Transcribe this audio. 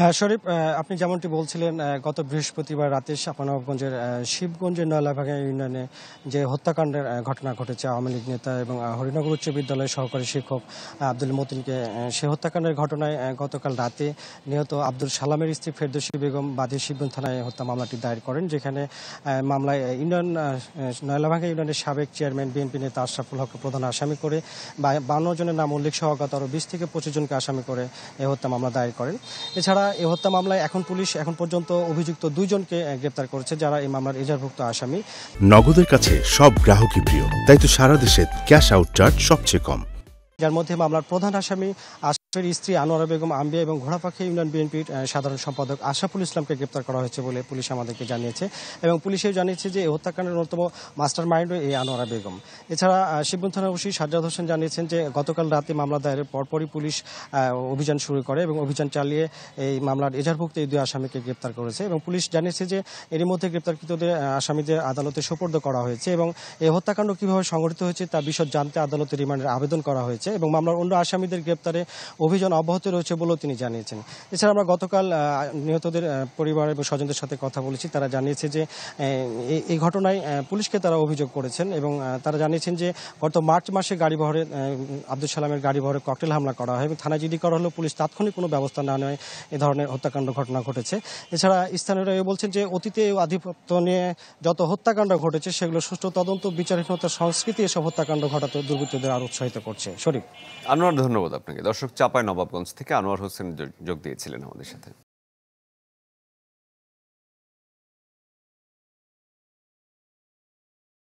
হ্যাঁ, শরীফ, আপনি যেমনটি বলছিলেন, গত বৃহস্পতিবার রাতে চাঁপাইনবাবগঞ্জের শিবগঞ্জের নয়লাভাঙ্গা ইউনিয়নে যে হত্যাকাণ্ডের ঘটনা ঘটেছে আওয়ামী লীগ নেতা এবং হরিনগর উচ্চ বিদ্যালয়ের সহকারী শিক্ষক আব্দুল মতিনকে, সেই হত্যাকাণ্ডের ঘটনায় গতকাল রাতে নিহত আব্দুল সালামের স্ত্রী ফেরদৌসী বেগম বাদী শিবগঞ্জ থানায় হত্যা মামলাটি দায়ের করেন, যেখানে মামলায় নয়লাভাঙ্গা ইউনিয়নের সাবেক চেয়ারম্যান বিএনপি নেতা আশরাফুল হককে প্রধান আসামি করে 52 জনের নাম উল্লেখ সহ আরও 20 থেকে 25 জনকে আসামি করে এই হত্যা মামলা দায়ের করেন। এছাড়া এই হত্যা মামলায় পুলিশ এখন পর্যন্ত অভিযুক্ত 2 জনকে গ্রেপ্তার করেছে, যারা এই মামলার এজাহারভুক্ত আসামি। নগদের কাছে সব গ্রাহকই প্রিয়, তাই তো সারা দেশে ক্যাশ আউট চার্জ সবচেয়ে কম। যার মধ্যে মামলার প্রধান আসামি আশরাফের স্ত্রী আনোয়ারা বেগম আম্বিয়া এবং ঘোড়াপাখি ইউনিয়ন বিএনপির সাধারণ সম্পাদক আশরাফুল ইসলামকে গ্রেপ্তার করা হয়েছে বলে পুলিশ আমাদেরকে জানিয়েছে, এবং পুলিশেও জানিয়েছে যে এই হত্যাকাণ্ডের অন্যতম মাস্টার মাইন্ড এই আনোয়ারা বেগম। এছাড়া শিবগঞ্জ থানার ওসি সাজ্জাদ হোসেন জানিয়েছেন যে গতকাল রাতে মামলা দায়েরের পরপরই পুলিশ অভিযান শুরু করে এবং অভিযান চালিয়ে এই মামলার এজাহারভুক্ত এই 2 আসামিকে গ্রেপ্তার করেছে, এবং পুলিশ জানিয়েছে যে এরই মধ্যে গ্রেপ্তারকৃতদের আসামিদের আদালতে সোপর্দ করা হয়েছে, এবং এই হত্যাকাণ্ড কিভাবে সংঘটিত হয়েছে তা বিশদ জানতে আদালতে রিমান্ডের আবেদন করা হয়েছে, এবং মামলার অন্য আসামিদের গ্রেপ্তারে অভিযান অব্যাহত রয়েছে বলেও তিনি জানিয়েছেন। এছাড়া আমরা গতকাল নিহতদের পরিবার এবং স্বজনদের সাথে কথা বলেছি, তারা জানিয়েছে যে এই ঘটনায় পুলিশকে তারা অভিযোগ করেছেন, এবং তারা জানিয়েছেন যে গত মার্চ মাসে গাড়িবহরে আব্দুল সালামের গাড়িবহরে ককটেল হামলা করা হয় এবং থানায় জিডি করা হলেও পুলিশ তাৎক্ষণিক কোনো ব্যবস্থা না নেয় এ ধরনের হত্যাকাণ্ড ঘটনা ঘটেছে। এছাড়া স্থানীয়রা বলছেন যে অতীতে আধিপত্য নিয়ে যত হত্যাকাণ্ড ঘটেছে সেগুলো সুষ্ঠু তদন্ত, বিচারহীনতার সংস্কৃতি এসব হত্যাকাণ্ড ঘটাতে দুর্বৃত্তদের আরো উৎসাহিত করছে। শরীফ, আনোয়ার, ধন্যবাদ আপনাকে। দর্শক, চাঁপাইনবাবগঞ্জ থেকে আনোয়ার হোসেন যোগ দিয়েছিলেন আমাদের সাথে।